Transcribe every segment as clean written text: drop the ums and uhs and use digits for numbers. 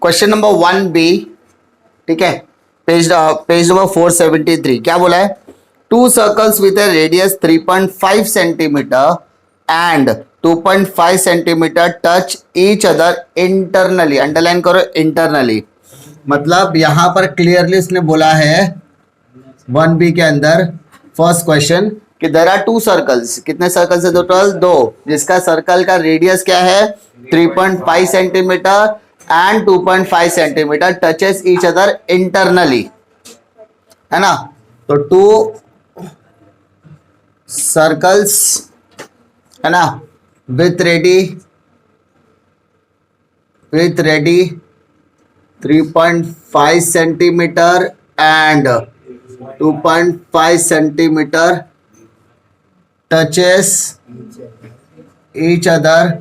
Question number 1B, ठीक है, page number 473। क्या बोला है? To circles with A radius 3.5 centimetre and 2.5 centimetre touch each other internally. Underline करो इंटरनली, मतलब यहां पर क्लियरली उसने बोला है 1B के अंदर फर्स्ट क्वेश्चन कि देयर आर टू सर्कल्स। कितने सर्कल्स है टोटल? दो, जिसका सर्कल का रेडियस क्या है? 3.5 centimetre and 2.5 centimetre touches each other internally, है ना? तो टू सर्कल्स, है ना, with ready 3.5 centimetre and 2.5 centimetre touches each other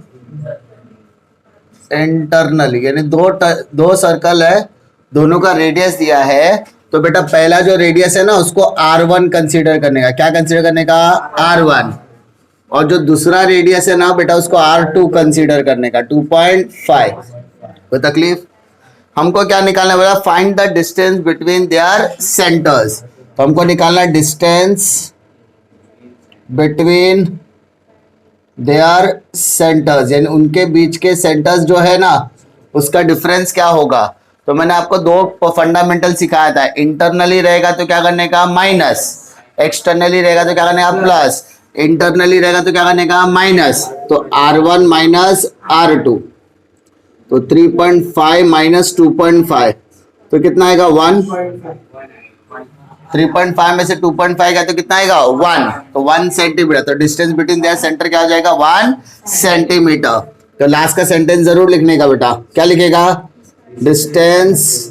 internally, यानी दो सर्कल है, दोनों का रेडियस दिया है। तो बेटा पहला जो रेडियस है ना उसको R1 कंसीडर करने का। क्या कंसीडर करने का? R1। और जो दूसरा रेडियस है ना बेटा उसको R2 कंसीडर करने का, 2.5। कोई तकलीफ? हमको क्या निकालना है? Find the distance between their centres. तो हमको निकालना डिस्टेंस बिटवीन देयर सेंटर्स, यानी उनके बीच के सेंटर्स जो है ना उसका डिफरेंस क्या होगा। तो मैंने आपको दो फंडामेंटल सिखाया था। इंटरनली रहेगा तो क्या करने का? माइनस। एक्सटर्नली रहेगा तो क्या करने का? प्लस। इंटरनली रहेगा तो क्या करने का? माइनस। तो R1 माइनस R2, तो 3.5 माइनस 2.5 तो कितना आएगा? 1। 3.5 में से 2.5 का तो कितना आएगा? 1। तो 1 सेंटीमीटर। तो डिस्टेंस बिटवीन देयर सेंटर क्या हो जाएगा? 1 सेंटीमीटर। तो लास्ट का सेंटेंस जरूर लिखने का बेटा। क्या लिखेगा? डिस्टेंस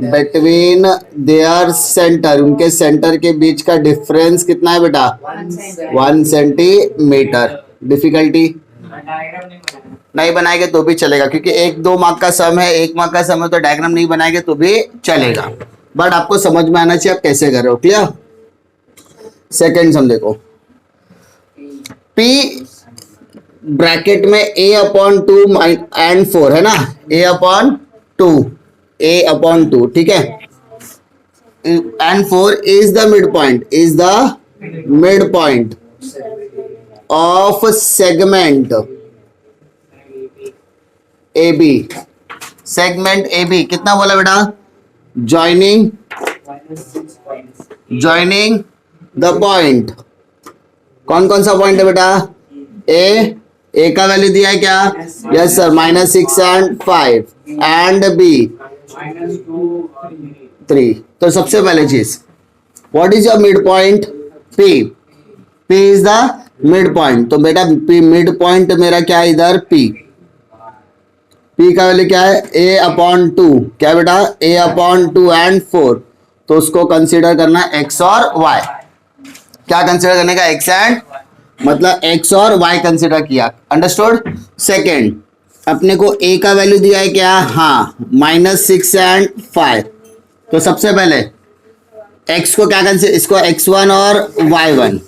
बिटवीन देयर सेंटर, उनके सेंटर के बीच का डिफरेंस कितना है बेटा? 1 सेंटीमीटर। डिफिकल्टी नहीं बनाएंगे तो भी चलेगा, क्योंकि 1-2 मार्क का सम है, 1 मार्क का सम है, तो डायग्राम नहीं बनाएंगे तो भी चलेगा, बट आपको समझ में आना चाहिए आप कैसे कर रहे हो। क्लियर? सेकेंड सम देखो, P ब्रैकेट में A/2 एंड 4 है ना, A/2, ठीक है, and 4 is the mid point of segment AB। Segment AB कितना बोला बेटा? Joining the point. कौन कौन सा पॉइंट है बेटा? A का वैल्यू दिया है क्या? Yes sir, -6 and 5 and B -3। तो सबसे पहले चीज, what is your mid point? P is the mid point. तो बेटा मिड पॉइंट मेरा क्या है इधर? P का वैल्यू क्या है? A/2। क्या बेटा? A/2 and 4। तो उसको कंसीडर करना x और y। क्या कंसीडर करने का? x एंड, मतलब x और y कंसीडर किया। अंडरस्टूड? सेकेंड, अपने को A का वैल्यू दिया है क्या? हाँ, -6 एंड 5। तो सबसे पहले x को क्या कंसीडर, इसको x1 और y1,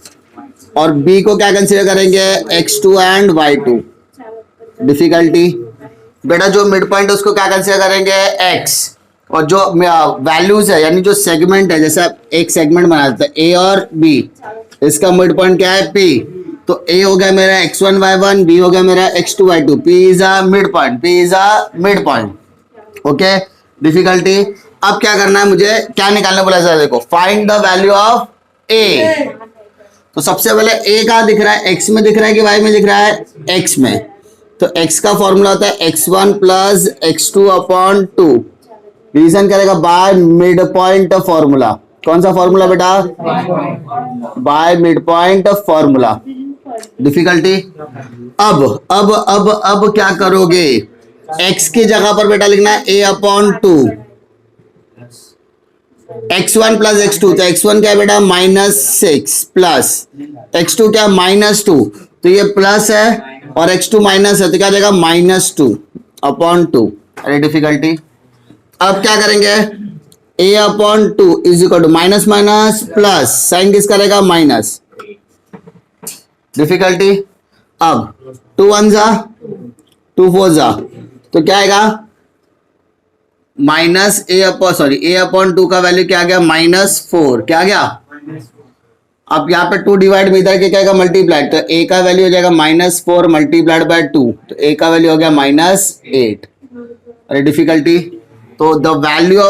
और B को क्या कंसीडर करेंगे? x2 and y2। डिफिकल्टी बेटा, जो मिड पॉइंट है उसको क्या कंसीडर करेंगे? x, और जो वैल्यूज है यानी जो सेगमेंट है, जैसे एक सेगमेंट बना देते हैं A और B, इसका मिड पॉइंट क्या है? P। तो A हो गया मेरा x1 y1, B हो गया मेरा x2 y2। P is a mid point. Okay, difficulty. अब क्या करना है मुझे? क्या निकालने बोला सर? देखो, find the value of A। तो सबसे पहले A कहाँ दिख रहा है? x में दिख रहा है कि y में दिख रहा है? x में। तो x का फॉर्मूला होता है x1 प्लस x2/2। रीजन करेगा बाय मिड पॉइंट फॉर्मूला। कौन सा फॉर्मूला बेटा? By mid point formula. Difficulty. अब क्या करोगे? x की जगह पर बेटा लिखना है A/2, x1 प्लस x2। तो x1 क्या है बेटा? -6 प्लस x2 क्या? -2। तो ये प्लस है और x2 माइनस है, तो क्या जाएगा? -2/2। अरे डिफिकल्टी। अब क्या करेंगे? A/2 is equal to minus minus plus, sign किसका रहेगा? माइनस। डिफिकल्टी। अब 2 1 जा 2 4 जा, तो क्या आएगा? माइनस ए अपॉन 2 का वैल्यू क्या आ गया -4, क्या आ गया। अब यहाँ पे 2 डिवाइड में इधर के क्या मल्टीप्लाइड, तो ए का वैल्यू हो जाएगा -4 मल्टीप्लाइड बाय 2, तो ए का वैल्यू हो गया -8। अरे डिफिकल्टी, तो the value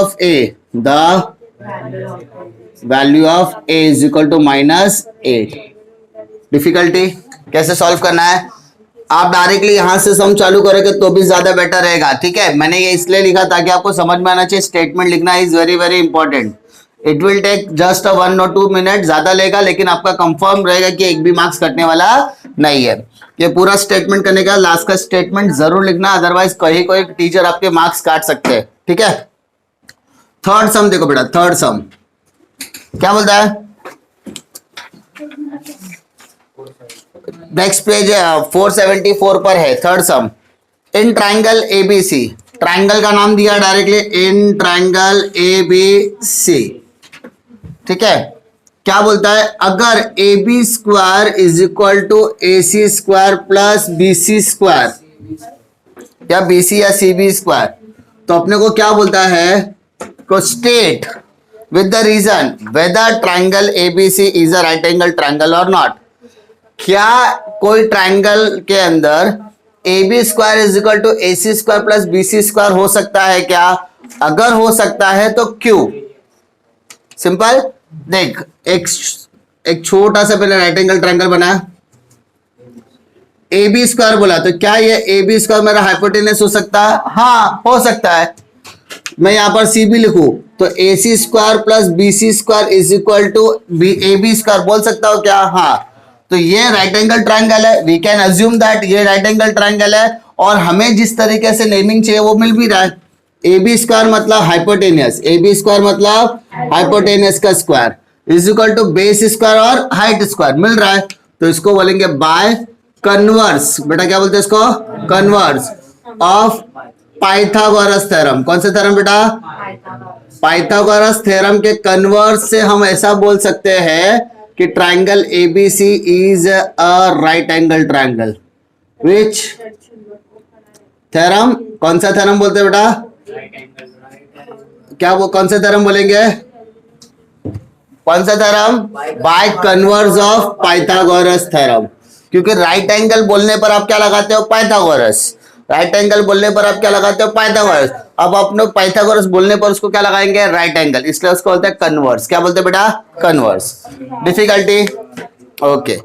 of A is equal to -8। Difficulty कैसे सॉल्व करना है, आप डायरेक्टली यहां से सम चालू करोगे तो भी ज्यादा बेटर रहेगा। ठीक है, मैंने ये इसलिए लिखा ताकि आपको समझ में आना चाहिए। स्टेटमेंट लिखना is very very important. It will take just 1 और 2 मिनट, ज्यादा लेगा, लेकिन आपका कंफर्म रहेगा कि एक भी मार्क्स कटने वाला नहीं है। ये पूरा स्टेटमेंट करने का लास्ट का स्टेटमेंट जरूर लिखना, अदरवाइज कहीं कोई टीचर आपके मार्क्स काट सकते हैं। ठीक है, थर्ड सम देखो बेटा, थर्ड सम क्या बोलता है, नेक्स्ट पेज 474 पर है। Third some, in triangle ABC, triangle का नाम दिया डायरेक्टली, इन ट्राइंगल एबीसी। ठीक है, क्या बोलता है, अगर A B square is equal to A C square plus B C square, या बी सी या सी बी स्क्वायर, तो अपने को क्या बोलता है, को state with the reason whether triangle ABC is a right angle triangle और नॉट। क्या कोई ट्राइंगल के अंदर A B square is equal to A C square plus B C square हो सकता है क्या, अगर हो सकता है तो क्यों। सिंपल, देख एक छोटा सा पहले राइट एंगल ट्राइंगल बना, ए बी स्क्वायर बोला, तो क्या ये ए बी स्क्वायर मेरा हाइपोटेनस हो सकता है, हाँ हो सकता है। मैं यहां पर सी बी लिखूं तो A C square plus B C square is equal to A B square बोल सकता हूं क्या, हाँ। तो ये राइट एंगल ट्राइंगल है, वी कैन अज्यूम दैट ये राइट एंगल ट्राइंगल है, और हमें जिस तरीके से नेमिंग चाहिए वो मिल भी रहा है। ए बी स्क्वायर मतलब हाइपोटेनियस, ए बी स्क्वायर मतलब हाइपोटेनियस का square is equal to base square और हाइट स्क्वायर मिल रहा है, तो इसको बोलेंगे बाय कन्वर्स। बेटा क्या बोलते हैं इसको, कन्वर्स ऑफ पाइथागोरस थ्योरम। कौन सा थ्योरम बेटा, पाइथागोरस थ्योरम के कन्वर्स से हम ऐसा बोल सकते हैं कि triangle ABC is a right angle triangle. Which theorem, कौन सा थ्योरम बोलते हैं बेटा, क्या वो कौन सा थ्योरम बोलेंगे, कौन सा theorem, by converse of Pythagoras theorem. क्योंकि राइट एंगल बोलने पर आप क्या लगाते हो, पाइथागोरस। राइट एंगल बोलने पर आप क्या लगाते हो, पाइथागोरस। अब अपने पाइथागोरस बोलने पर उसको क्या लगाएंगे, राइट एंगल, इसलिए उसको बोलते हैं कन्वर्स। क्या बोलते हैं बेटा, converse. Difficulty, okay.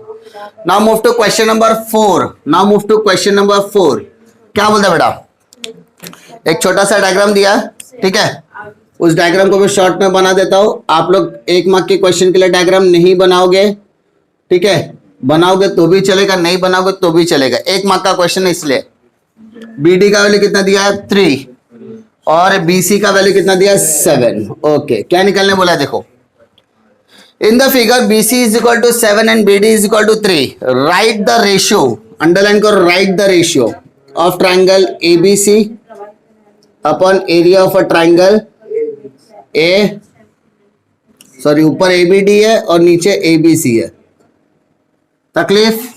Now move to question number 4। Now move to question number 4। क्या बोलता है बेटा, एक छोटा सा डायग्राम दिया, ठीक है, उस डायग्राम को मैं शॉर्ट में बना देता हूं। आप लोग 1 मार्क के क्वेश्चन के लिए डायग्राम नहीं बनाओगे, ठीक है, बनाओगे तो भी चलेगा, नहीं बनाओगे तो भी चलेगा। 1 मार्क का क्वेश्चन है, इसलिए बी डी का वैल्यू कितना दिया है 3 और बी सी का वैल्यू कितना दिया है 7। ओके, क्या निकलने बोला, देखो in the figure B C is equal to 7 and B D is equal to 3, write the ratio, underline करो, write the ratio of triangle A B C upon area of a triangle A, sorry ऊपर A B D है और नीचे ए B सी है। तकलीफ,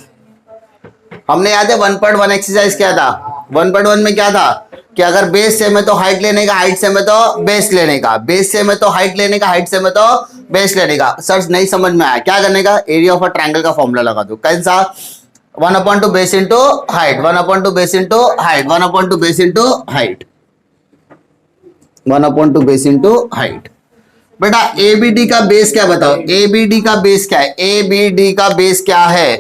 हमने याद है 1.1 एक्सरसाइज क्या था, 1.1 में क्या था कि अगर बेस सेम है तो हाइट लेने का, हाइट सेम है तो बेस लेने का, बेस सेम है तो हाइट लेने का, हाइट सेम है तो बेस लेने का। सर नहीं समझ में आया, क्या करने का, एरिया ऑफ अ ट्राइंगल का फॉर्मूला लगा दो। कैसा, 1/2 base into height, 1/2 base into height, 1/2 base into height, 1/2 base into height. बेटा ए बी डी का बेस क्या बताओ, ए बी डी का बेस क्या है, ए बी डी का बेस क्या है,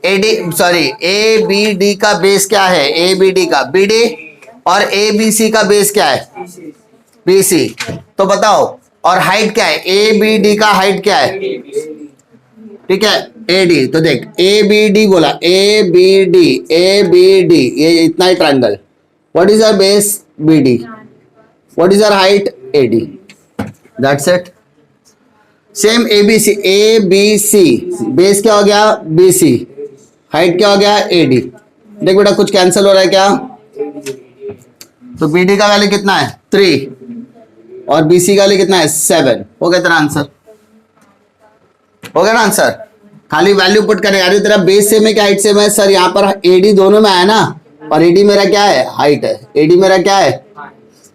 ए बी डी का बेस क्या है, ए बी डी का बी डी, और ए बी सी का बेस क्या है, बी सी। तो बताओ, और हाइट क्या है, ए बी डी का हाइट क्या है, ठीक है, ए डी। तो देख ए बी डी बोला, ए बी डी, ये इतना ही triangle. What is our base, B D, what is our height, A D, that's it. Same A B C, A B C base क्या हो गया, B C, height क्या हो गया, ए डी। देख बेटा कुछ कैंसिल हो रहा है क्या, तो बी डी का वैल्यू कितना है 3 और बी सी का वैल्यू कितना है 7। हो गया तेरा आंसर, हो गया ना आंसर। खाली वैल्यू पुट करेगा, अरे तेरा बेस सेम है क्या हाइट सेम है, सर यहाँ पर ए डी दोनों में आया ना, और ए डी मेरा क्या है, हाइट है, ए डी मेरा क्या है,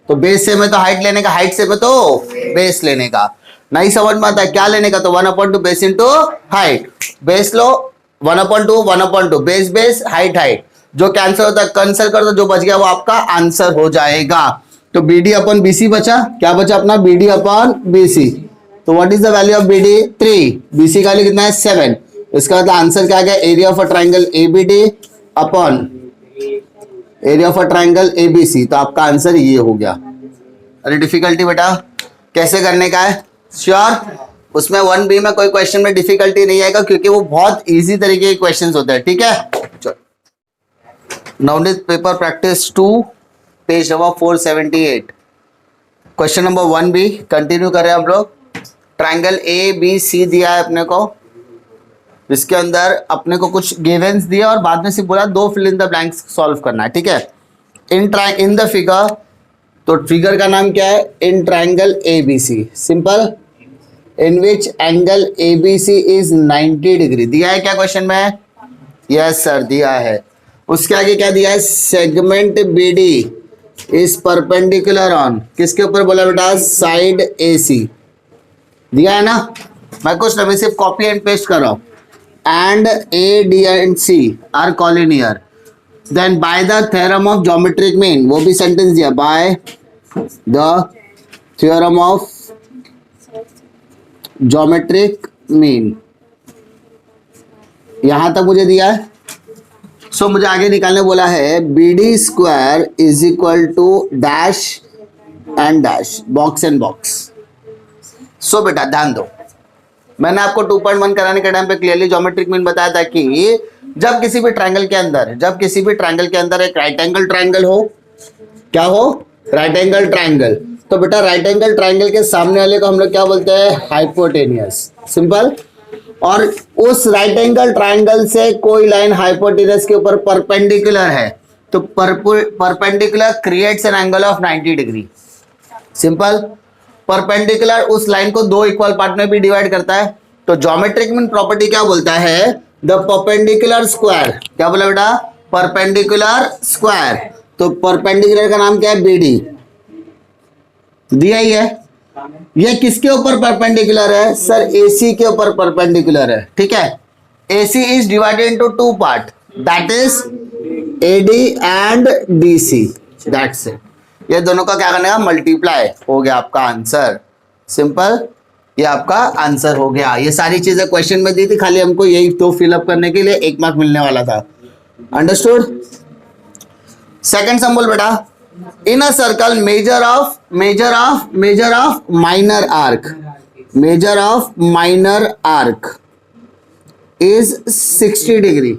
तो बेस सेम है तो हाइट लेने का, हाइट सेम है तो बेस लेने का। नहीं समझ में आता क्या लेने का, तो 1/2 बेस इंटू हाइट। बेस लो 1/2 बेस बेस हाइट हाइट, जो कैंसिल होता है कैंसिल कर दो, जो बच गया वो आपका आंसर हो जाएगा। तो BD अपन BC बचा, क्या बचा अपना BD अपन BC। तो what is the value of BD 3, BC का वैल्यू कितना है 7। इसका मतलब आंसर क्या गया, area of a triangle ABD upon area of a triangle ABC। तो आपका आंसर ये हो गया। अरे डिफिकल्टी बेटा कैसे करने का है, श्योर उसमें 1B में कोई क्वेश्चन में डिफिकल्टी नहीं आएगा, क्योंकि वो बहुत इजी तरीके के क्वेश्चंस होते हैं, ठीक है। चलो Navneet paper practice 2 page number 478 question number 1B continue कर रहे हैं हम लोग। ट्राइंगल ABC दिया है अपने को, इसके अंदर अपने को कुछ गिवेंस दिया और बाद में सिर्फ बोला 2 fill in the blanks solve करना है, ठीक है। इन द फिगर, तो फिगर का नाम क्या है, in triangle ABC simple, in which angle ABC is 90 degree. दिया है क्या क्वेश्चन में, यस सर दिया है। उसके आगे क्या दिया है, segment BD is perpendicular on, किसके ऊपर बोला बेटा, साइड AC दिया है ना। मैं कुछ नहीं, सिर्फ कॉपी एंड पेस्ट कर रहा हूं। And AD and C are collinear, then by the theorem of geometric mean, वो भी सेंटेंस दिया, by the theorem of geometric mean, यहां तक मुझे दिया है। सो मुझे आगे निकालने बोला है BD square is equal to dash and dash, box and box. So बेटा ध्यान दो, मैंने आपको 2.1 कराने के टाइम पे क्लियरली ज्योमेट्रिक मीन बताया था कि जब किसी भी ट्रायंगल के अंदर एक राइट एंगल ट्रायंगल हो, क्या हो, राइट एंगल ट्रायंगल, तो बेटा राइट एंगल ट्रायंगल के सामने वाले को हम लोग क्या बोलते हैं, हाइपोटेनियस, सिंपल। और उस राइट एंगल ट्रायंगल से कोई लाइन हाइपोटेनियस के ऊपर परपेंडिकुलर है, तो perpendicular creates an angle of 90 degree, simple. Perpendicular उस लाइन को 2 इक्वल पार्ट में भी डिवाइड करता है। तो ज्योमेट्रिक मीन प्रॉपर्टी क्या बोलता है, द परपेंडिकुलर स्क्वायर, क्या बोला बेटा, परपेंडिकुलर स्क्वायर। तो परपेंडिकुलर का नाम क्या है, BD दिया ही है। ये किसके ऊपर परपेंडिकुलर है, सर AC के ऊपर परपेंडिकुलर है, ठीक है। AC is divided into 2 part, that is AD and DC, that's it. ये दोनों का क्या करने का, मल्टीप्लाई, हो गया आपका आंसर, सिंपल। ये आपका आंसर हो गया। ये सारी चीजें क्वेश्चन में दी थी, खाली हमको यही तो फिलअप करने के लिए 1 मार्क मिलने वाला था, अंडरस्टूड। सेकंड सिंबल बेटा, in a circle measure of minor arc is 60 degree.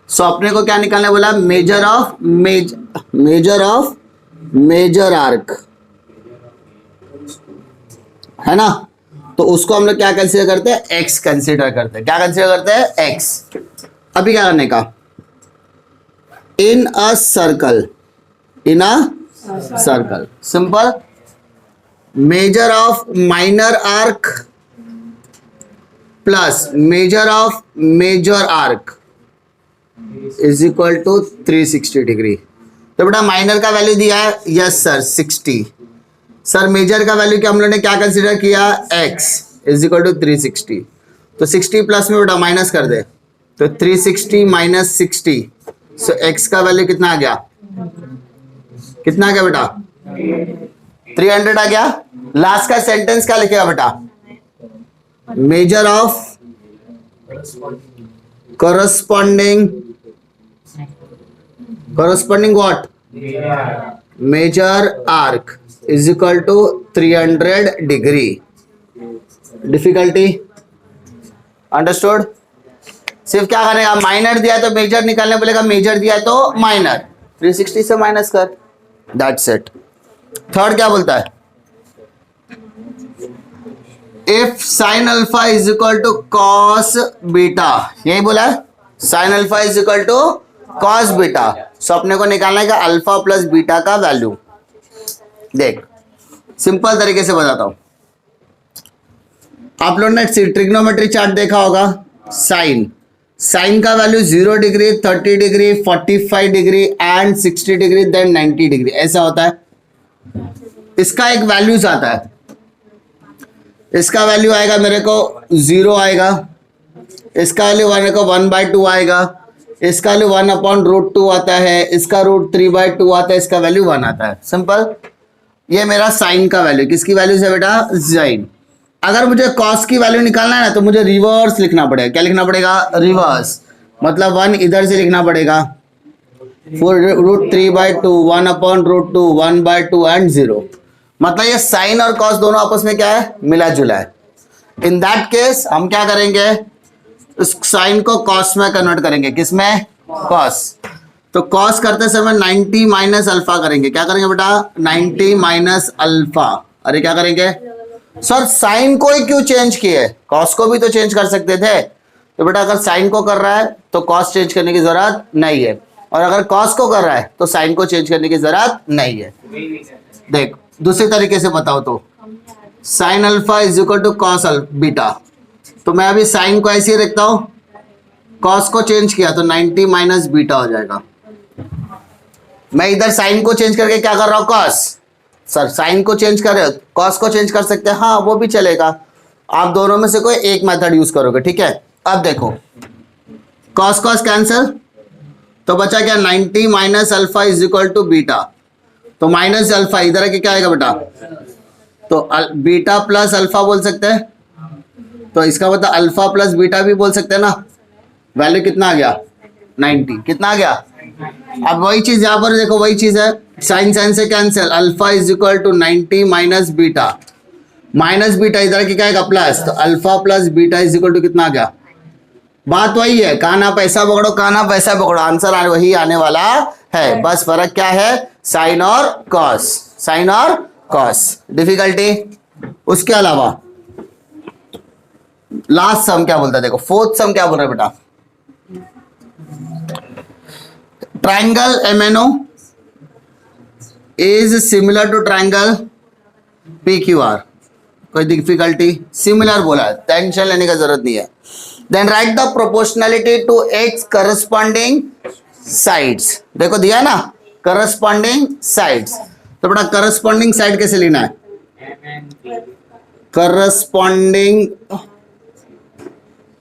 So अपने को क्या निकालना बोला, मेजर ऑफ मेजर आर्क, है ना। तो उसको हम लोग क्या कंसीडर करते हैं, X कंसीडर करते हैं। क्या कंसीडर करते हैं, X। अभी क्या करने का, in a circle simple, measure of minor arc plus measure of major arc is equal to 360 degree. तो बेटा माइनर का वैल्यू दिया है, यस सर 60। सर मेजर का वैल्यू क्या हम लोगों ने क्या कंसीडर किया, X इज इक्वल टू 360। तो 60 प्लस में बेटा माइनस कर दे, तो 360 माइनस 60, सो X का वैल्यू कितना आ गया, कितना आ गया बेटा, 300 आ गया। लास्ट का सेंटेंस क्या लिखेगा बेटा, measure of corresponding what, measure arc is equal to 300 degree. Difficulty understood. सिर्फ क्या करेगा, माइनर दिया तो मेजर निकालने बोलेगा, मेजर दिया तो माइनर, 360 से माइनस कर, दैट्स इट। थर्ड क्या बोलता है, if sine alpha is equal to cos beta, यही बोला है, sine alpha is equal to cos beta. So अपने को निकालना है अल्फा प्लस बीटा का वैल्यू। देख सिंपल तरीके से बताता हूं, आप लोग ने ट्रिग्नोमेट्री चार्ट देखा होगा, साइन का value 0 degree, 30 degree, 45 degree and 60 degree then 90 degree, ऐसा होता है। इसका एक वैल्यूज आता है, इसका वैल्यू आएगा मेरे को 0 आएगा, इसका वैल्यू मेरे को 1/2 आएगा, इसका वैल्यू 1/√2 आता है, इसका √3/2 आता है, इसका वैल्यू 1 आता है। सिंपल। ये मेरा साइन का वैल्यू, किसकी वैल्यू है बेटा? साइन। अगर मुझे कॉस की वैल्यू निकालना है ना तो मुझे रिवर्स लिखना पड़ेगा। क्या लिखना पड़ेगा? रिवर्स। मतलब 1 इधर से लिखना पड़ेगा, 4√3/2, 1/√2, 1/2 एंड 0। मतलब ये साइन और कॉस दोनों आपस में क्या है? मिला जुला है। इन दैट केस हम क्या करेंगे? इस साइन को कॉस में कन्वर्ट करेंगे। किसमें? कॉस। तो कॉस करते समय 90 माइनस अल्फा करेंगे। क्या करेंगे बेटा? 90 माइनस अल्फा। अरे क्या करेंगे सर? साइन को ही क्यों चेंज किए? कॉस को भी तो चेंज कर सकते थे। तो बेटा अगर साइन को कर रहा है तो कॉस चेंज करने की जरूरत नहीं है, और अगर कॉस को कर रहा है तो साइन को चेंज करने की जरूरत नहीं है। देख दूसरे तरीके से बताओ तो sine alpha is equal to cos beta. तो मैं अभी साइन को ऐसे ही रखता हूं, कॉस को चेंज किया तो 90 माइनस बीटा हो जाएगा। मैं इधर साइन को चेंज करके क्या कर रहा हूं? कॉस। सर साइन को चेंज कर रहे हो, कॉस को चेंज कर सकते हैं। हाँ वो भी चलेगा, आप दोनों में से कोई एक मेथड यूज करोगे। ठीक है। अब देखो कॉस कॉस कैंसिल, तो बचा क्या? 90 minus alpha is equal to beta. तो माइनस अल्फा इधर के क्या आएगा बेटा? तो बीटा प्लस अल्फा बोल सकते हैं। तो इसका मतलब अल्फा प्लस बीटा भी बोल सकते हैं ना। वैल्यू कितना आ गया? 90। कितना आ गया? अब वही चीज यहां पर देखो, वही चीज है, साइन साइन से cancel, alpha is equal to 90 minus beta. Minus beta इधर की क्या आएगा? प्लस। तो alpha plus beta is equal to कितना आ गया? बात वही है, कहां ना पैसा पकड़ो, कहां ना पैसा पकड़ो, आंसर वही आने वाला है। बस फर्क क्या है? साइन और कॉस। साइन और कॉस। डिफिकल्टी उसके अलावा लास्ट सम क्या बोलता है? देखो फोर्थ सम क्या बोल रहा है बेटा? Triangle MNO is similar to triangle PQR। कोई डिफिकल्टी? सिमिलर बोला है, टेंशन लेने का जरूरत नहीं है। Then write the proportionality to X corresponding sides. देखो दिया ना करस्पॉन्डिंग साइड्स, तो बेटा करस्पॉन्डिंग साइड कैसे लेना है? Corresponding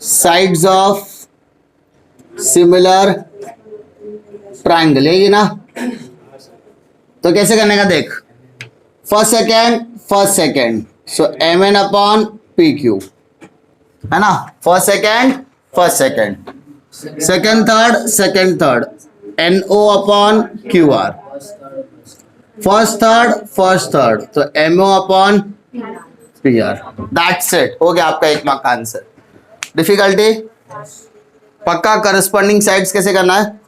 sides of similar triangle है ना। तो कैसे करने का देख, फर्स्ट सेकेंड, सो MN अपॉन PQ है ना। First second, second third NO upon QR। First third तो MO upon PR। That's it, हो गया आपका 1 मार्क का आंसर। डिफिकल्टी पक्का। करस्पॉन्डिंग साइड्स कैसे करना है?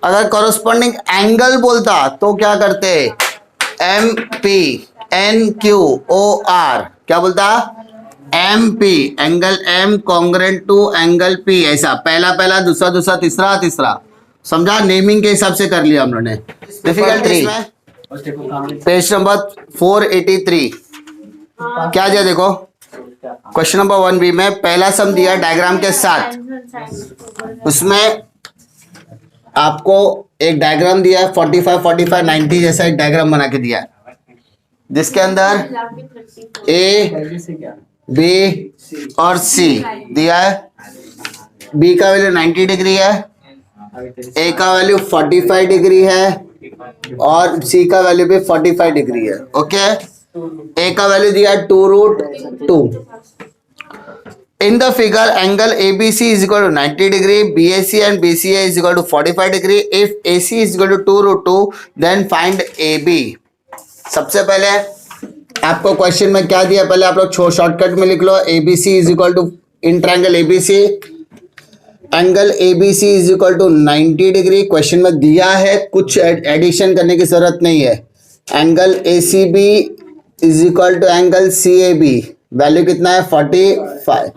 अगर करस्पॉन्डिंग एंगल बोलता तो क्या करते? MP NQOR। क्या बोलता? MP angle M congruent to angle P। ऐसा पहला दूसरा तीसरा। समझा? नेमिंग के हिसाब से कर लिया हम लोगों ने। डिफिकल्टी पेज नंबर 483 क्या दिया? देखो क्वेश्चन नंबर 1B में पहला सम दिया डायग्राम के साथ। उसमें आपको एक डायग्राम दिया है 45 90 जैसा एक डायग्राम बना के दिया है, जिसके अंदर A B और C दिया है। B का वैल्यू 90 डिग्री है, A का वैल्यू 45 डिग्री है और C का वैल्यू भी 45 डिग्री है। ओके। A का वैल्यू दिया 2√2। In the figure, angle ABC is equal to 90 degree, BAC and BCA is equal to 45 degree. If AC is equal to 2√2, then find AB. सबसे पहले आपको क्वेश्चन में क्या दिया? पहले आप लोग शॉर्टकट में लिख लो। ABC is equal to in triangle ABC, angle ABC is equal to 90 degree. Question में दिया है, कुछ एडिशन करने की जरूरत नहीं है। Angle ACB is equal to angle CAB, value कितना है? 45।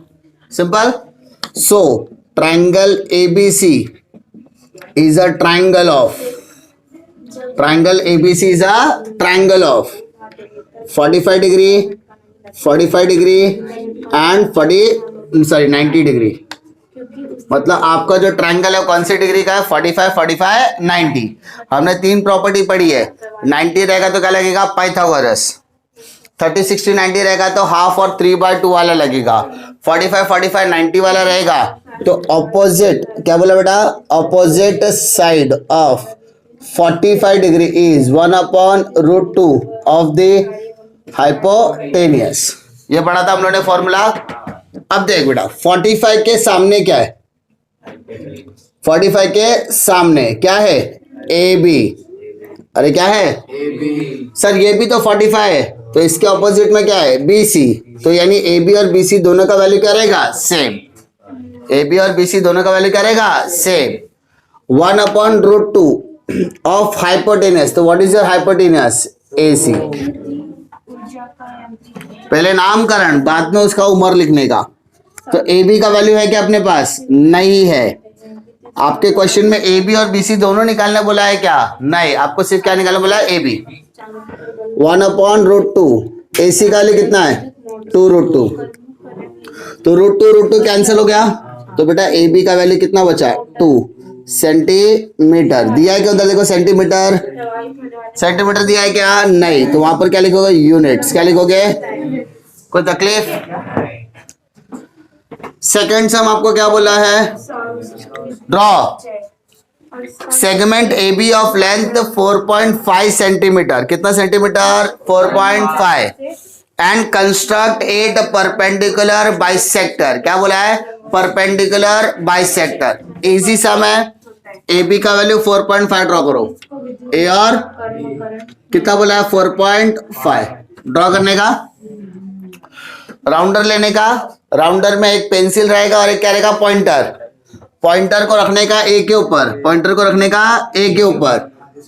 Simple. So triangle ABC is a triangle of 45 degree and 90 degree। मतलब आपका जो ट्रायंगल है कौन सी डिग्री का है, 45 45 90। हमने 3 प्रॉपर्टी पढ़ी है, 90 रहेगा तो क्या लगेगा, पाइथागोरस। 30 60 90 रहेगा तो हाफ और 3/2 वाला लगेगा। 45 45 90 वाला रहेगा तो ऑपोजिट, क्या बोला बेटा, opposite side of 45 degree is 1/√2 of the hypotenuse. ये पढ़ा था हम लोगों ने फॉर्मूला। अब देख बेटा 45 के सामने क्या है, 45 के सामने क्या है, ए बी। अरे क्या है, सर ये भी तो 45 है, तो इसके ऑपोजिट में क्या है, बी सी। तो यानी ए बी और बी सी दोनों का वैल्यू क्या रहेगा, सेम। ए बी और बी सी दोनों का वैल्यू क्या रहेगा, सेम। 1/√2 of hypotenuse. तो व्हाट इज योर हाइपोटेनस, ए सी। पहले नामकरण, बाद में उसका उम्र लिखने का। तो ए बी का वैल्यू है क्या अपने पास, नहीं है। आपके क्वेश्चन में ए बी और बी सी दोनों निकालने बोला है क्या, नहीं, आपको सिर्फ क्या निकालने बोला है, ए बी। 1/√2 ए सी का वैल्यू कितना है, 2√2। तो √2 कैंसिल हो गया, तो बेटा ए बी का वैल्यू कितना बचा, 2 सेंटीमीटर। दिया है क्या उधर, देखो सेंटीमीटर, सेंटीमीटर दिया है क्या, नहीं। तो वहां पर क्या लिखोगे, यूनिट्स। क्या लिखोगे, कोई तकलीफ। सेकंड सम आपको क्या बोला है, draw segment A B of length 4.5 centimetre. कितना centimetre, 4.5। And construct 8 perpendicular bisector. क्या बोला है, परपेंडिकुलर बाइसेक्टर। इजी सम है। ए बी का वैल्यू 4.5 ड्रॉ करो, ए और कितना बोला है, 4.5। ड्रॉ करने का, राउंडर लेने का। राउंडर में एक पेंसिल रहेगा और एक क्या रहेगा, पॉइंटर। पॉइंटर को रखने का ए के ऊपर, पॉइंटर को रखने का ए के ऊपर।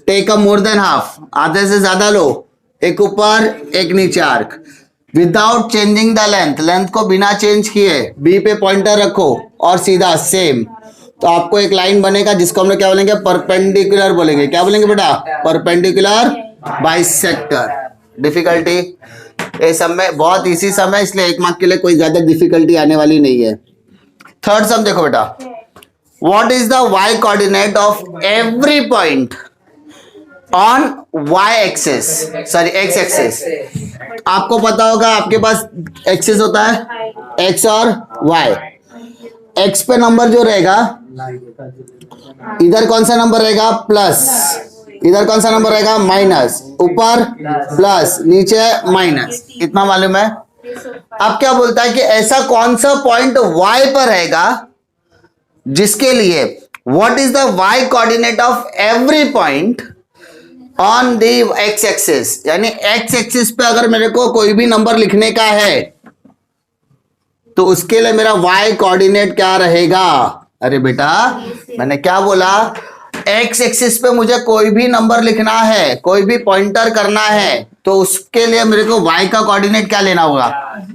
Take a more than half, आधे से ज्यादा लो। एक ऊपर एक नीचे arc, without changing the length. Length को बिना चेंज किए बी पे पॉइंटर रखो और सीधा सेम। तो आपको एक लाइन बनेगा जिसको हम लोग क्या बोलेंगे, परपेंडिकुलर बोलेंगे। क्या बोलेंगे बेटा, परपेंडिकुलर बाइसेक्टर। डिफिकल्टी ये सब में बहुत इजी सम है, इसलिए 1 मार्क के लिए कोई ज्यादा डिफिकल्टी आने वाली नहीं है। थर्ड सम देखो बेटा, what is the Y coordinate of every point on Y axis, sorry X axis. आपको पता होगा आपके पास एक्सिस होता है एक्स और वाई। एक्स पे नंबर जो रहेगा, इधर कौन सा नंबर रहेगा, प्लस। इधर कौन सा नंबर रहेगा, माइनस। ऊपर प्लस, नीचे माइनस। इतना मालूम है। अब क्या बोलता है कि ऐसा कौन सा पॉइंट y पर रहेगा जिसके लिए what is the y coordinate of every point on the x axis. यानी x एक्सिस पे अगर मेरे को कोई भी नंबर लिखने का है तो उसके लिए मेरा y कोऑर्डिनेट क्या रहेगा। अरे बेटा मैंने क्या बोला, एक्स एक्सिस पे मुझे कोई भी नंबर लिखना है, कोई भी पॉइंटर करना है, तो उसके लिए मेरे को y का कोऑर्डिनेट क्या लेना होगा।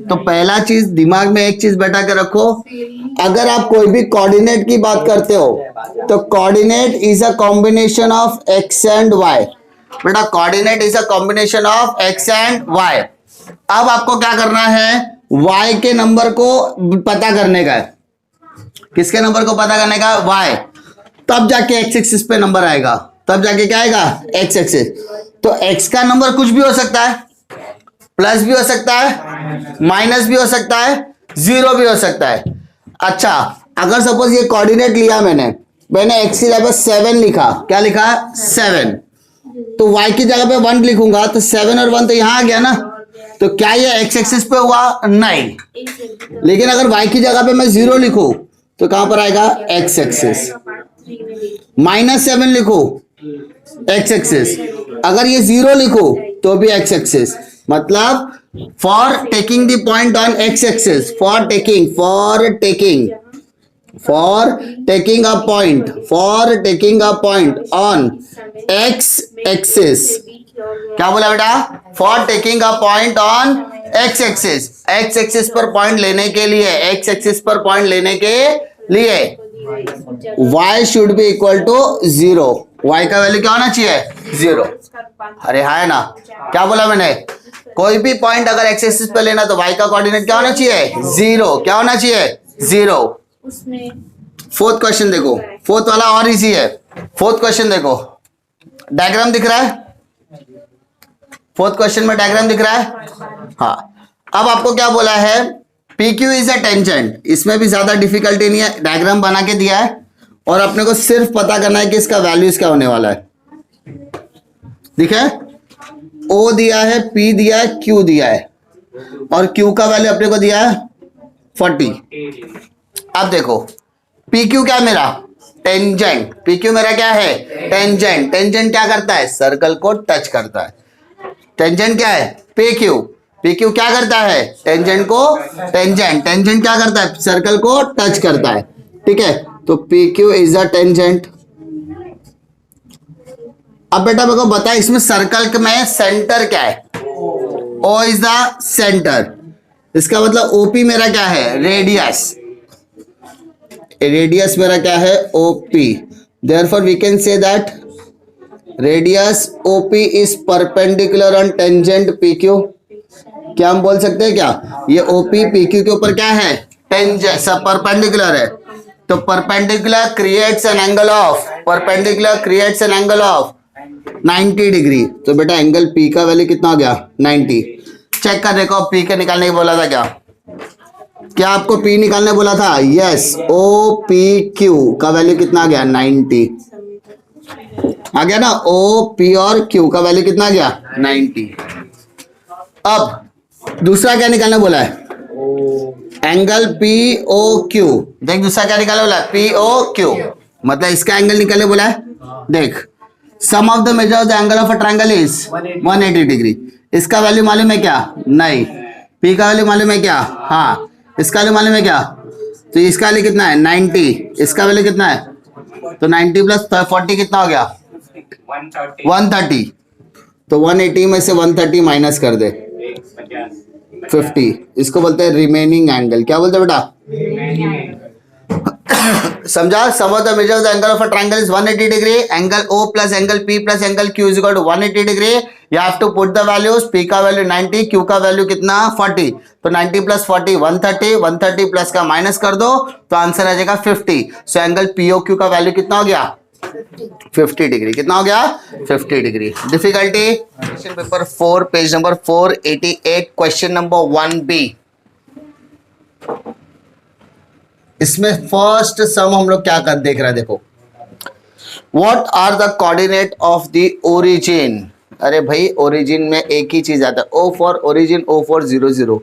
तो पहला चीज दिमाग में एक चीज बैठा के रखो, अगर आप कोई भी कोऑर्डिनेट की बात करते हो तो coordinate is a combination of x and y। बेटा coordinate is a combination of x and y। अब आपको क्या करना है, y के नंबर को पता करने का है। किसके नंबर को पता करने का, y। तब जाके एक्स एक्सिस पे नंबर आएगा, तब जाके क्या आएगा, एक्स एक्सिस। तो एक्स का नंबर कुछ भी हो सकता है, प्लस भी हो सकता है, माइनस भी हो सकता है, 0 भी हो सकता है। अच्छा अगर सपोज ये कोऑर्डिनेट लिया मैंने एक्स की जगह पे 7 लिखा, क्या लिखा, 7, तो y की जगह पे 1 लिखूंगा तो 7 और 1 तो यहां आ गया ना। तो क्या ये एक्स एक्सिस पे हुआ, नहीं। लेकिन अगर y की जगह पे मैं 0 लिखूं तो कहां पर आएगा, एक्स एक्सिस। -7 लिखो एक्स एक्सिस, अगर ये 0 लिखो तो भी एक्स एक्सिस। मतलब for taking the point on x axis, for taking a point on x axis. क्या बोला बेटा, for taking a point on x axis. X axis पर पॉइंट लेने के लिए, एक्स एक्सिस पर पॉइंट लेने के लिए y should be equal to 0। y का वैल्यू क्या होना चाहिए, 0। अरे है ना, क्या बोला मैंने, कोई भी पॉइंट अगर एक्स एक्सिस पे लेना तो y का कोऑर्डिनेट क्या होना चाहिए, 0। क्या होना चाहिए, 0। फोर्थ क्वेश्चन देखो, फोर्थ वाला और इजी है। फोर्थ क्वेश्चन देखो, डायग्राम दिख रहा है, फोर्थ क्वेश्चन में डायग्राम दिख रहा है। हाँ, अब आपको क्या बोला है, PQ इज अ टेंजेंट। इसमें भी ज्यादा डिफिकल्टी नहीं है, डायग्राम बना के दिया है और अपने को सिर्फ पता करना है कि इसका वैल्यूज क्या होने वाला है। ठीक है, O दिया है, P दिया है, Q दिया है और Q का वैल्यू अपने को दिया है 40। अब देखो PQ क्या है मेरा, टेंजेंट। PQ मेरा क्या है, टेंजेंट। टेंजेंट क्या करता है, सर्कल को टच करता है। टेंजेंट क्या है, PQ। PQ क्या करता है, टेंजेंट को, टेंजेंट क्या करता है, सर्कल को टच करता है। ठीक है, तो PQ इज अ टेंजेंट। अब बेटा मेरे को बता, इसमें सर्कल में सेंटर क्या है, O इज द सेंटर। इसका मतलब OP मेरा क्या है, रेडियस। रेडियस मेरा क्या है, OP। Therefore we can say that radius OP is perpendicular on tangent PQ। क्या हम बोल सकते हैं क्या, ये OP PQ के ऊपर क्या है, टेंजेंट, सब परपेंडिकुलर है। तो perpendicular creates an angle of, perpendicular creates an angle of 90 degree. तो बेटा एंगल P का वैल्यू कितना हो गया, 90। चेक कर देखो, P के निकालने की बोला था क्या, क्या आपको P निकालने बोला था, यस। OPQ का वैल्यू कितना आ गया, 90 आ गया ना। OP और Q का वैल्यू कितना आ गया, 90। अब दूसरा क्या निकालने बोला है, एंगल POQ। देख दूसरा क्या निकालने बोला है, POQ, मतलब इसका एंगल निकालने बोला है। देख, sum of the measure of the angle of a triangle is 180 degree. इसका वैल्यू मालूम है क्या, नहीं। P का वैल्यू मालूम है क्या, हाँ। इसका वैल्यू मालूम है क्या, तो इसका वैल्यू कितना है, 90। इसका वैल्यू कितना है, तो 90 प्लस 40 कितना हो गया, 130। तो 180 में से 130 माइनस कर दे, 50। इसको बोलते हैं रिमेनिंग एंगल। क्या बोलते हैं बेटा, समझा। Sum of the measure of the angle of a triangle is 180 degree. Angle O plus angle P plus angle Q is equal to 180 degree. You have to put the values, P का value 90, Q का value कितना, 40। तो 90 plus 40 130, 130 plus का minus कर दो तो answer आ जाएगा 50। So angle POQ का वैल्यू कितना हो गया, 50 डिग्री। कितना हो गया, 50 degree. Difficulty question paper 4 page number 488 question number 1B। इसमें फर्स्ट सम हम लोग क्या कर देख रहे हैं, देखो, what are the coordinate of the origin. अरे भाई ओरिजिन में एक ही चीज आता है, O for origin, O for 0 0,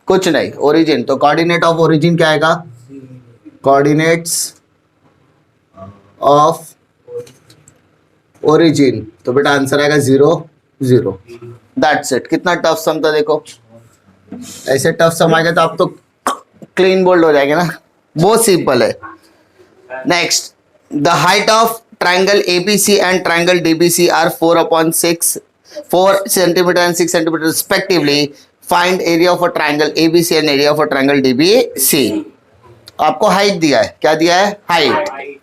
कुछ नहीं, ओरिजिन। तो कोऑर्डिनेट ऑफ ओरिजिन क्या आएगा, कोऑर्डिनेट्स ऑफ ओरिजिन। तो बेटा आंसर आएगा 0 0। That's it. कितना टफ सम था देखो, ऐसे टफ सम आएगा तो आप तो क्लीन बोल्ड हो जाएगा ना, बहुत सिंपल है। Next, the height of triangle ABC and triangle DBC are 4/6, 4 centimetre and 6 centimetre respectively. Find area of a triangle ABC and area of a triangle DBC। आपको हाइट दिया है, क्या दिया है, हाइट।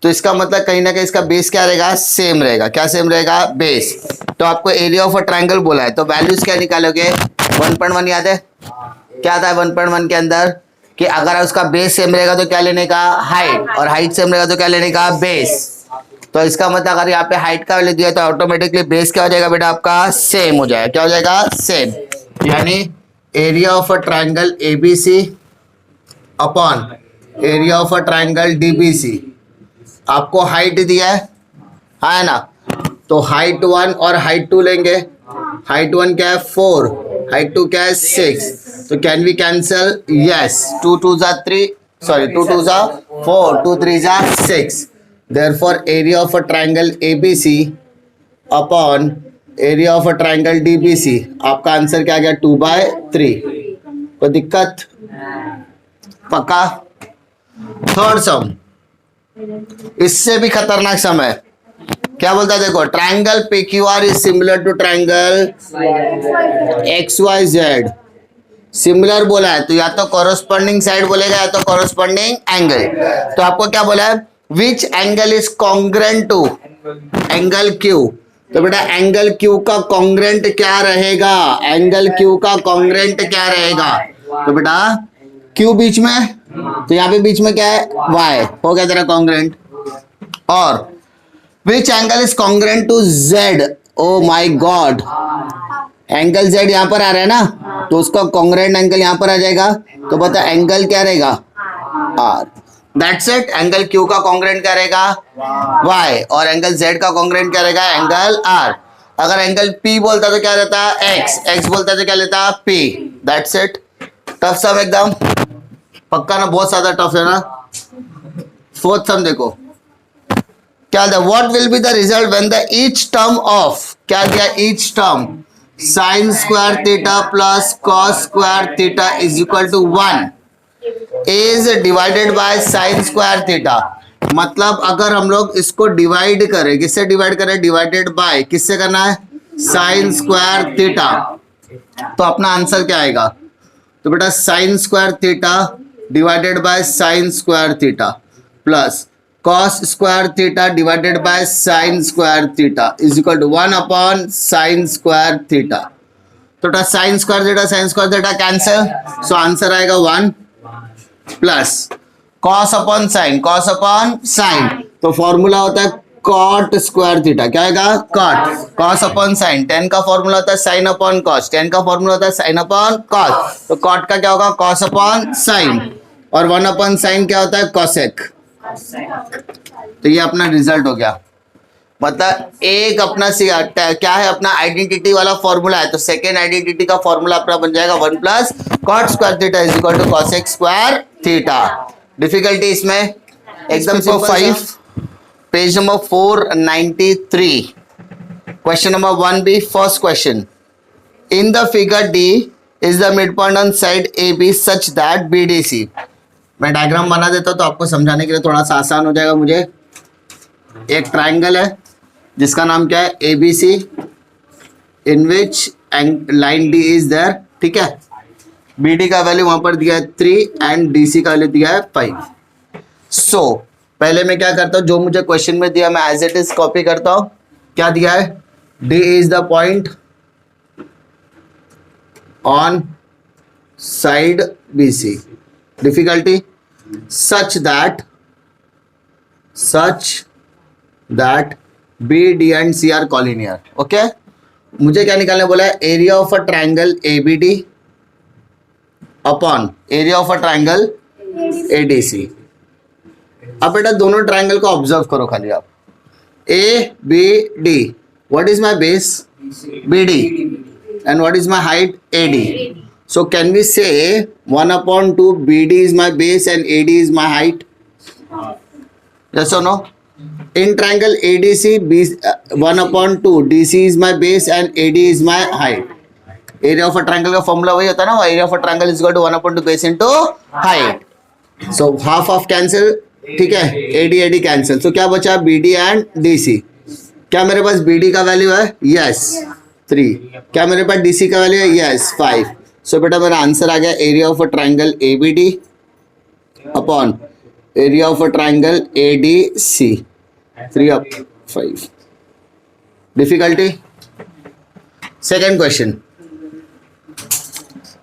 तो इसका मतलब कहीं ना कहीं इसका बेस क्या रहेगा, सेम रहेगा। क्या सेम रहेगा, बेस। तो आपको एरिया ऑफ अ ट्रायंगल बोला है, तो वैल्यूज क्या निकालोगे, 1.1 याद है, क्या था 1.1 के अंदर, कि अगर उसका बेस सेम रहेगा तो क्या लेने का, हाइट, और हाइट सेम रहेगा तो क्या लेने का, बेस। तो इसका मतलब अगर यहाँ पे हाइट का वैल्यू दिया तो ऑटोमेटिकली बेस क्या हो जाएगा बेटा आपका, सेम हो जाएगा। क्या हो जाएगा, सेम। यानी area of a triangle ABC upon area of a triangle DBC। आपको हाइट दिया है ना, तो हाइट 1 और हाइट 2 लेंगे। हाइट 1 क्या है, 4, हाइट 2 क्या है, 6। तो कैन वी कैंसल, यस। 2 2 जा 3, सॉरी 2 2 जा 4, 2 3 जा 6। Therefore area of a triangle ABC upon area of a triangle DBC, आपका आंसर क्या आ गया, 2/3। कोई दिक्कत, पक्का। थर्ड सम, इससे भी खतरनाक सम है। क्या बोलता है देखो, triangle PQR is similar to triangle XYZ। Similar बोला है तो या तो कॉरस्पॉन्डिंग साइड बोलेगा या तो कॉरस्पॉन्डिंग एंगल। तो आपको क्या बोला है, which angle is congruent to angle Q। तो बेटा एंगल Q का कॉन्ग्रेंट क्या रहेगा, एंगल Q का कॉन्ग्रेंट क्या रहेगा, तो बेटा क्यू बीच में, तो यहाँ पे बीच में क्या है, y, हो गया तेरा कॉन्ग्रेंट। और which angle is congruent to z, oh my God, angle z यहाँ पर आ रहा है ना, तो उसका कॉन्ग्रेंट एंगल यहाँ पर आ जाएगा, तो बता एंगल क्या रहेगा, r। That's it. Angle Q का कॉन्ग्रेंट क्या रहेगा, y, और एंगल Z का कॉन्ग्रेंट क्या रहेगा, एंगल R। अगर एंगल P बोलता तो क्या रहता, x, x बोलता तो क्या लेता, P। That's it. टफ सम एकदम पक्का ना, बहुत ज्यादा टफ है ना। फोर्थ सम देखो क्या था, what will be the result when the each term of, क्या दिया, each term sine square theta plus cos square theta is equal to 1 is divided by sine square theta. मतलब अगर हम लोग इसको डिवाइड करें, किससे डिवाइड करें, डिवाइडेड बाय किससे करना है, साइन स्क्वायर थीटा, तो अपना आंसर क्या आएगा, तो बेटा sine square theta divided by sine square theta plus cos square theta divided by sine square theta is equal to 1 upon sine square theta. तो sine square theta cancel, so answer आएगा 1 plus cos upon sine, तो formula होता है cot square theta, क्या आएगा, cot, cos upon sine, tan का formula होता है साइन अपॉन कॉस, टेन का फॉर्मूला होता है साइन अपॉन कॉस, तो कॉट का क्या होगा, कॉस अपॉन साइन, और 1 अपॉन साइन क्या होता है, कॉसेक। तो ये अपना रिजल्ट हो गया। मतलब एक अपना क्या है, अपना आइडेंटिटी वाला फॉर्मूला है, तो सेकेंड आइडेंटिटी का फॉर्मूला अपना बन जाएगा 1 plus cot square theta is equal to cosec square theta. Difficulty इसमें एकदम simple. 5 page number 493 question number 1b first question, in the figure D is the midpoint on side AB such that BDC। मैं diagram बना देता हूं तो आपको समझाने के लिए थोड़ा सा आसान हो जाएगा मुझे। एक ट्राइंगल है जिसका नाम क्या है, ABC, in which line D is there, ठीक है। BD का वैल्यू वहां पर दिया है 3 एंड DC का वैल्यू दिया है 5। सो पहले मैं क्या करता हूं, जो मुझे क्वेश्चन में दिया मैं एज इट इज कॉपी करता हूं। क्या दिया है, D is the point on side BC, difficulty such that B, D and C are collinear। Okay, मुझे क्या निकालने बोला है, area of a triangle ABD upon area of a triangle ADC। अब बेटा दोनों ट्राइंगल को ऑब्जर्व करो खाली आप, ABD, what is my base BD and what is my height AD। So can we say 1 upon 2 BD is my base and AD is my height? Yes or no? In triangle ADC, 1 upon 2 DC is my base and AD is my height। Area of a triangle का formula वही होता है ना, area of a triangle is equal to 1 upon 2 base into height। So half of cancel, ठीक है, AD cancel। So क्या बचा, BD and DC। क्या मेरे पास BD का वैल्यू है, yes 3। क्या मेरे पास DC का वैल्यू है, yes 5। सो बेटा मेरा आंसर आ गया, area of a triangle ABD upon area of a triangle ADC, 3 up 5। Difficulty second question,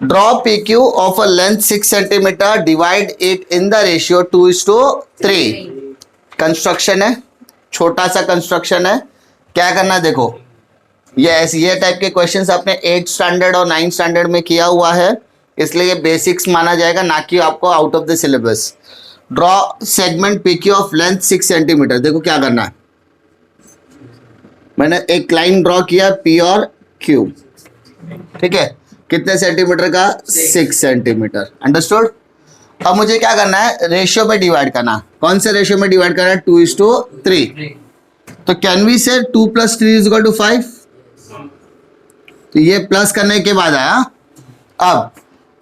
draw PQ of a length 6 centimetre, divide it in the ratio 2:3। Construction है, छोटा सा construction है। क्या करना देखो, ये टाइप के क्वेश्चंस आपने 8th स्टैंडर्ड और 9th स्टैंडर्ड में किया हुआ है, इसलिए बेसिक्स माना जाएगा, ना कि आपको out of the syllabus. Draw segment PQ of length 6 centimetre. देखो क्या करना है, मैंने एक लाइन ड्रॉ किया P और Q, ठीक है, कितने सेंटीमीटर का, 6 सेंटीमीटर, अंडरस्टूड। अब मुझे क्या करना है, रेशियो में डिवाइड करना। कौन से रेशियो में डिवाइड करना है, 2:3। तो कैन वी से 2 + 3 इज इक्वल टू 5। तो ये प्लस करने के बाद आया। अब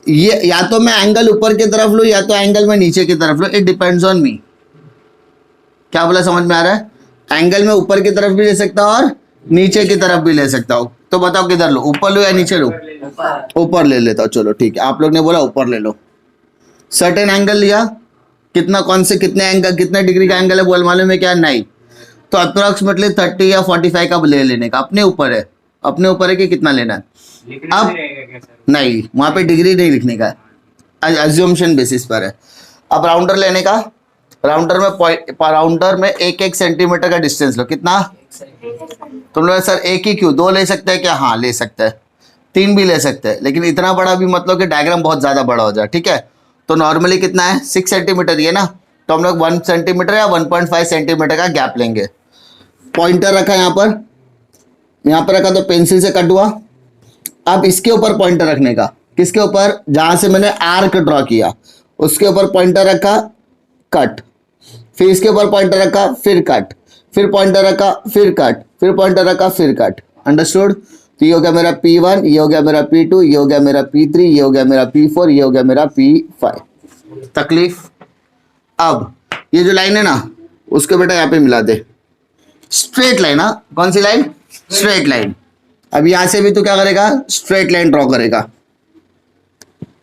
ये या तो मैं एंगल ऊपर की तरफ लूं या तो एंगल में नीचे की तरफ लूं, इट डिपेंड्स ऑन मी। क्या बोला, समझ में आ रहा है, एंगल में ऊपर की तरफ भी ले सकता हूं और नीचे की तरफ भी ले सकता हूं। तो बताओ किधर लो, ऊपर लो या नीचे लो, ऊपर ले लेता हूं। चलो ठीक है, आप लोग ने बोला ऊपर ले लो। सर्टेन एंगल लिया, कितना, कौन से कितने एंगल, कितने डिग्री का एंगल है बोल मालूम है क्या, नहीं। तो अप्रोक्सीमेटली 30 या 45 का ले लेने का, अपने ऊपर है, अपने ऊपर है कि कितना लेना है। अब नहीं, वहां पे डिग्री नहीं लिखने का है, एज्यूम्शन बेसिस पर है। अब राउंडर लेने का, राउंडर में एक एक सेंटीमीटर का डिस्टेंस लो। कितना? तुम लोग सर एक ही क्यों, दो ले सकते हैं क्या? हाँ ले सकते हैं, तीन भी ले सकते हैं, लेकिन इतना बड़ा भी मतलब कि डायग्राम बहुत ज्यादा बड़ा हो जाए। ठीक है, तो नॉर्मली कितना है? 6 सेंटीमीटर ये ना, तो हम लोग 1 सेंटीमीटर या 1.5 सेंटीमीटर का गैप लेंगे। पॉइंटर रखा यहाँ पर रखा, तो पेंसिल से कट हुआ। अब इसके ऊपर पॉइंटर रखने का, किसके ऊपर? जहां से मैंने आर्क ड्रॉ किया उसके ऊपर पॉइंटर रखा, कट। फिर इसके ऊपर पॉइंटर रखा, फिर कट, फिर पॉइंटर रखा, फिर कट, फिर पॉइंटर रखा, फिर कट। अंडरस्टूड? तो ये हो गया मेरा P1, ये हो गया मेरा P2, ये हो गया मेरा P3, ये हो गया मेरा P4, ये हो गया मेरा P5। तकलीफ? अब ये जो लाइन है ना, उसको बेटा यहाँ पे मिला दे। स्ट्रेट लाइन, हाँ कौन सी लाइन? Straight line. अब यहां से भी तो क्या करेगा? स्ट्रेट लाइन ड्रॉ करेगा।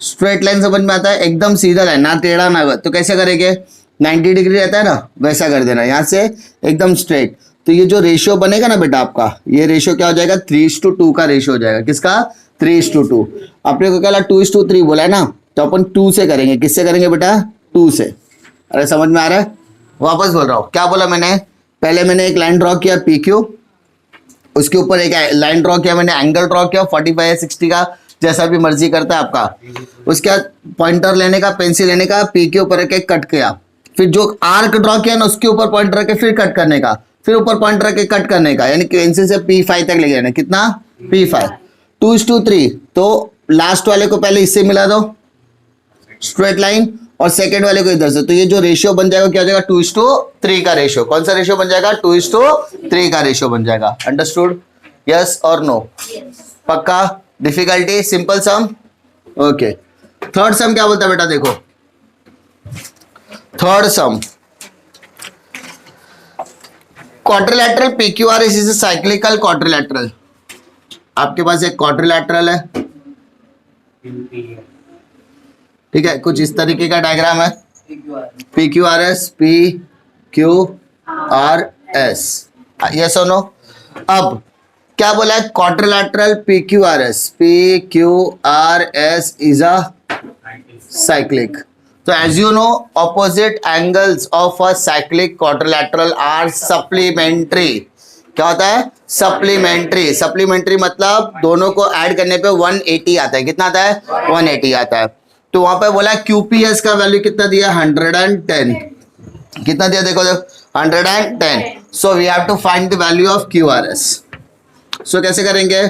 स्ट्रेट लाइन समझ में आता है? एकदम सीधा लाइन, ना टेढ़ा ना, तो कैसे करेंगे? 90 डिग्री रहता है ना, वैसा कर देना, यहां से एकदम स्ट्रेट। तो ये जो रेशियो बनेगा ना बेटा आपका, ये रेशियो क्या हो जाएगा? 3:2 का रेशियो हो जाएगा। किसका? 3:2। अपने को क्या 2:3 बोला है ना, तो अपन 2 से करेंगे। किससे करेंगे बेटा? 2 से। अरे समझ में आ रहा है? वापस बोल रहा हूं, क्या बोला मैंने? पहले मैंने एक लाइन ड्रॉ किया PQ, उसके ऊपर एक लाइन ड्रॉ किया मैंने, एंगल ड्रॉ किया 45 या 60 का, जैसा भी मर्जी करता है आपका। उसके बाद पॉइंटर लेने का, पेंसिल लेने का, पी के ऊपर रख के कट किया। फिर जो आर्क ड्रॉ किया ना उसके ऊपर पॉइंटर रख के फिर कट करने का, फिर ऊपर पॉइंटर रख के कट करने का, यानी पेंसिल से P5 तक ले जाना। कितना? P5। 2:3। तो लास्ट वाले को पहले इससे मिला दो, स्ट्रेट लाइन, और सेकेंड वाले को इधर से। तो ये जो रेशियो बन जाएगा क्या हो जाएगा? 2:3 का रेशियो। कौन सा रेशियो बन जाएगा? 2:3 का रेशियो बन जाएगा। अंडरस्टूड? यस और नो? पक्का? डिफिकल्टी? सिंपल सम? ओके। थर्ड सम क्या बोलता है बेटा? देखो third some, quadrilateral PQRS is cyclical quadrilateral. आपके पास एक क्वाड्रिलैटरल है, ठीक है, कुछ इस तरीके का डायग्राम है, PQRS, PQRS, यस और नो? अब क्या बोला है? Quadrilateral PQRS is a cyclic. तो as you know, opposite angles of a cyclic quadrilateral are supplementary. क्या होता है? सप्लीमेंट्री। सप्लीमेंट्री मतलब दोनों को ऐड करने पे 180 आता है। कितना आता है? 180 आता है। तो वहां पे बोला QPS का वैल्यू कितना दिया? 110। कितना दिया? देखो 110। So we have to find the value of QRS। So कैसे करेंगे?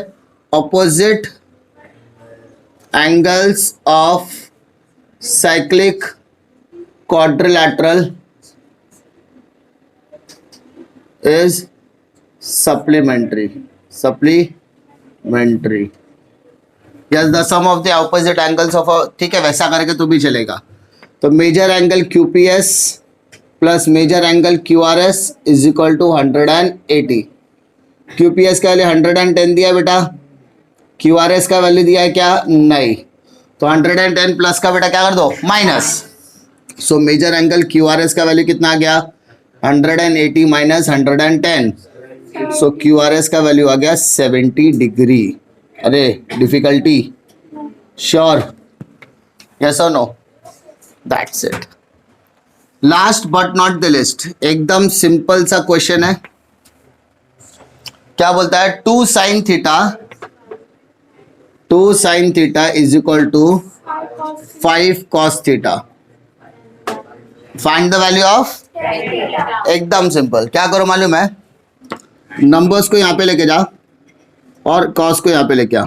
Opposite angles of cyclic quadrilateral is supplementary. Supplementary, yes, the sum of the opposite angles of, ठीक है, वैसा करके तो भी चलेगा। तो measure angle QPS plus measure angle QRS is equal to 180। QPS का वैल्यू 110 दिया बेटा, QRS का वैल्यू दिया है क्या? नहीं। तो 110 प्लस का बेटा क्या कर दो? Minus. So measure angle QRS का वैल्यू कितना आ गया? 180 माइनस 110। सो QRS का वैल्यू आ गया 70 डिग्री। अरे डिफिकल्टी? श्योर? यस और no? That's it. Last but not the least, एकदम सिंपल सा क्वेश्चन है। क्या बोलता है? 2 sin theta is equal to 5 cos theta. Find the value of. एकदम सिंपल। क्या करो मालूम है? नंबर्स को यहां पे लेके जा और कॉस को यहां पे लेके आ।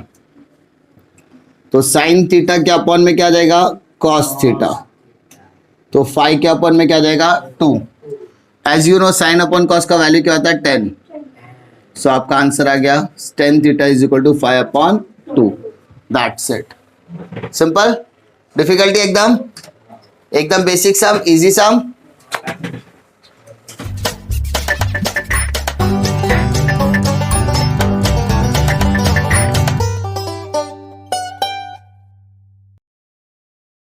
तो साइन थीटा के अपॉन में क्या जाएगा? Cos theta. तो 5 के अपॉन में क्या जाएगा? 2। As you know sine upon cos का वैल्यू क्या होता है? 10। सो आपका आंसर आ गया 10 theta is equal to 5/2। That's it. Simple. Difficulty एकदम बेसिक सम, इजी सम।